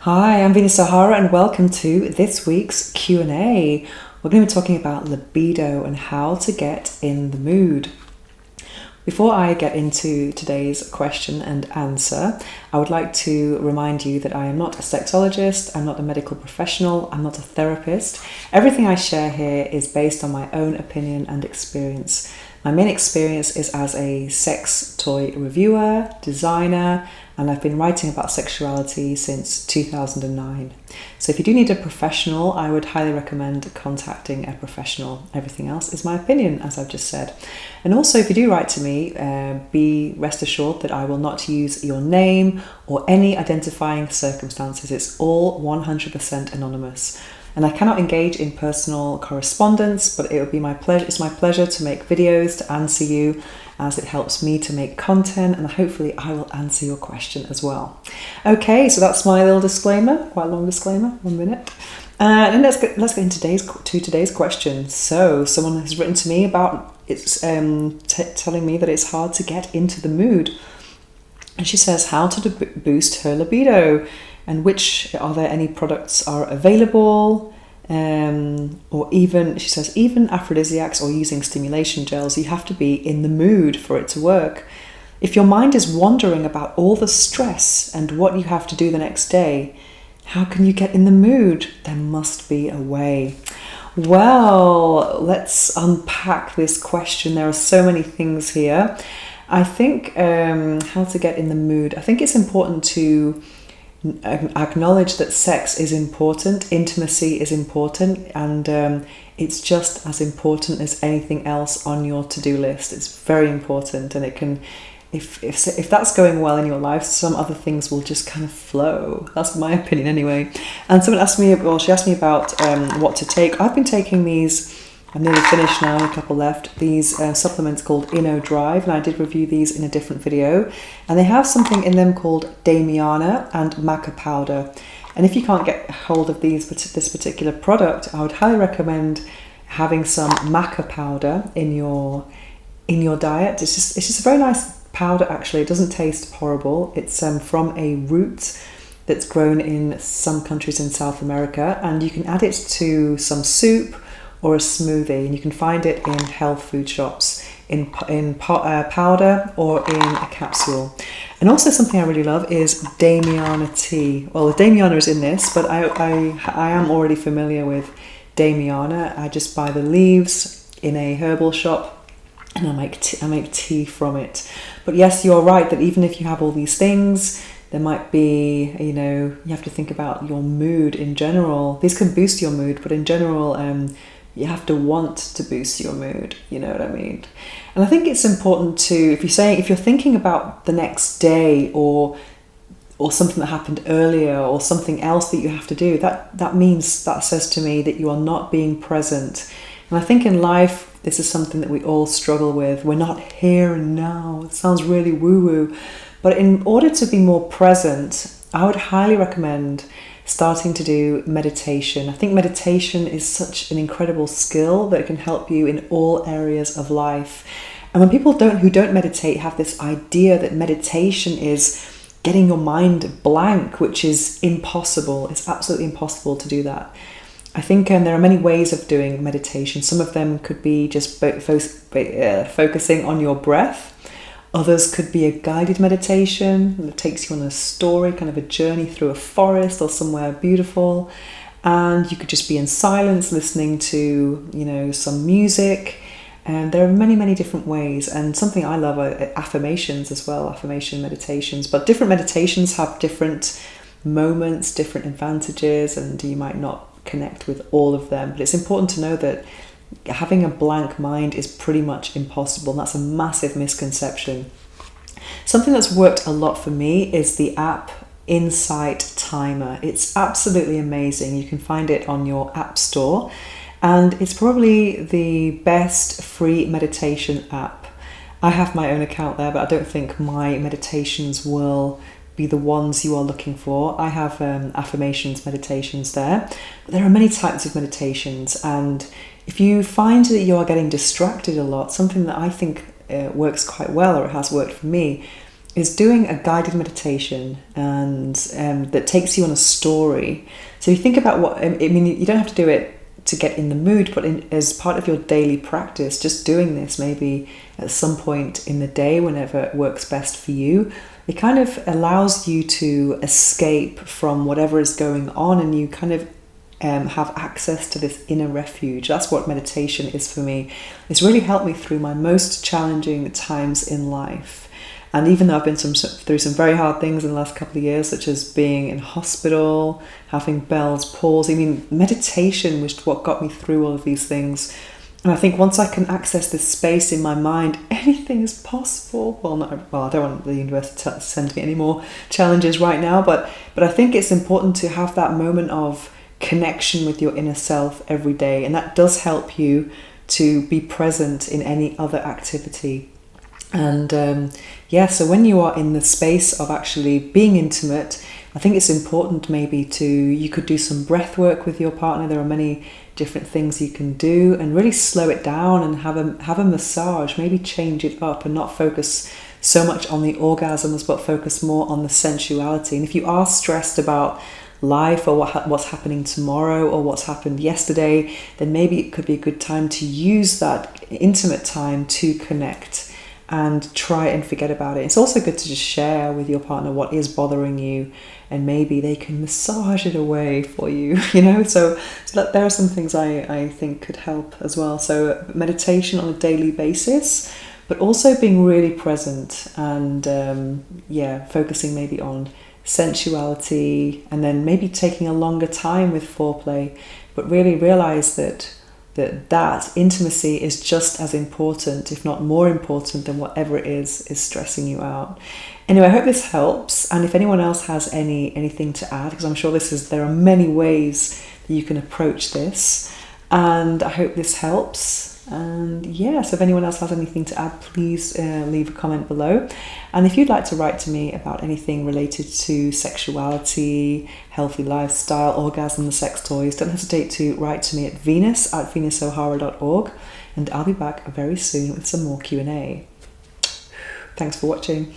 Hi, I'm Venus Sahara and welcome to this week's Q&A. We're going to be talking about libido and how to get in the mood. Before I get into today's question and answer, I would like to remind you that I am not a sexologist, I'm not a medical professional, I'm not a therapist. Everything I share here is based on my own opinion and experience. My main experience is as a sex toy reviewer, designer, and I've been writing about sexuality since 2009. So if you do need a professional, I would highly recommend contacting a professional. Everything else is my opinion, as I've just said. And also, if you do write to me, be rest assured that I will not use your name or any identifying circumstances. It's all 100% anonymous. And I cannot engage in personal correspondence, but it would be my pleasure. It's my pleasure to make videos to answer you, as it helps me to make content, and hopefully I will answer your question as well. Okay, so that's my little disclaimer, quite a long disclaimer, 1 minute. And let's get into today's question. So someone has written to me about telling me that it's hard to get into the mood, and she says how to boost her libido. And are there any products are available, or even, she says, even aphrodisiacs or using stimulation gels, you have to be in the mood for it to work. If your mind is wandering about all the stress and what you have to do the next day, how can you get in the mood? There must be a way. Well, let's unpack this question. There are so many things here. I think how to get in the mood. I think it's important to acknowledge that sex is important, intimacy is important, and it's just as important as anything else on your to-do list. It's very important, and it can, if that's going well in your life, some other things will just kind of flow. That's my opinion anyway. And someone asked me, she asked me about what to take. I've been taking these, I'm nearly finished now, a couple left, these supplements called Inno Drive, and I did review these in a different video, and they have something in them called Damiana and Maca powder. And if you can't get hold of this particular product, I would highly recommend having some Maca powder in your diet. It's just a very nice powder, actually. It doesn't taste horrible. It's from a root that's grown in some countries in South America, and you can add it to some soup or a smoothie, and you can find it in health food shops in powder or in a capsule. And also something I really love is Damiana tea. Well, the Damiana is in this, but I am already familiar with Damiana. I just buy the leaves in a herbal shop and I make tea from it. But yes, you're right that even if you have all these things, there might be, you have to think about your mood in general. These can boost your mood, but in general, you have to want to boost your mood, you know what I mean? And I think it's important to, if you're thinking about the next day or something that happened earlier or something else that you have to do, that says to me that you are not being present. And I think in life, this is something that we all struggle with. We're not here and now. It sounds really woo-woo. But in order to be more present, I would highly recommend starting to do meditation. I think meditation is such an incredible skill that it can help you in all areas of life. And when people who don't meditate have this idea that meditation is getting your mind blank, which is impossible. It's absolutely impossible to do that. I think there are many ways of doing meditation. Some of them could be just focusing on your breath. Others could be a guided meditation that takes you on a story, kind of a journey through a forest or somewhere beautiful. And you could just be in silence listening to, some music. And there are many, many different ways. And something I love are affirmations as well, affirmation meditations. But different meditations have different moments, different advantages, and you might not connect with all of them. But it's important to know that having a blank mind is pretty much impossible. That's a massive misconception. Something that's worked a lot for me is the app Insight Timer. It's absolutely amazing. You can find it on your app store, and it's probably the best free meditation app. I have my own account there, but I don't think my meditations will be the ones you are looking for. I have affirmations meditations there, but there are many types of meditations, and if you find that you are getting distracted a lot, something that I think works quite well, or it has worked for me, is doing a guided meditation, and that takes you on a story. So you think about what, I mean, you don't have to do it to get in the mood, but as part of your daily practice, just doing this maybe at some point in the day, whenever it works best for you, it kind of allows you to escape from whatever is going on, and you kind of have access to this inner refuge. That's what meditation is for me. It's really helped me through my most challenging times in life. And even though I've been through some very hard things in the last couple of years, such as being in hospital, having Bell's palsy, I mean, meditation was what got me through all of these things. And I think once I can access this space in my mind, anything is possible. Well, I don't want the universe to send me any more challenges right now, but I think it's important to have that moment of connection with your inner self every day, and that does help you to be present in any other activity. And so when you are in the space of actually being intimate, I think it's important maybe you could do some breath work with your partner. There are many different things you can do, and really slow it down and have a massage, maybe change it up and not focus so much on the orgasms, but focus more on the sensuality. And if you are stressed about life, or what's happening tomorrow, or what's happened yesterday, then maybe it could be a good time to use that intimate time to connect and try and forget about it. It's also good to just share with your partner what is bothering you, and maybe they can massage it away for you, so that there are some things I think could help as well. So meditation on a daily basis, but also being really present, and focusing maybe on sensuality, and then maybe taking a longer time with foreplay, but really realize that intimacy is just as important, if not more important, than whatever it is stressing you out. Anyway, I hope this helps, and if anyone else has anything to add, because I'm sure there are many ways that you can approach this, and I hope this helps. And so if anyone else has anything to add, please leave a comment below. And if you'd like to write to me about anything related to sexuality, healthy lifestyle, orgasm, sex toys, don't hesitate to write to me at venus@venusohara.org, and I'll be back very soon with some more Q&A. Thanks for watching.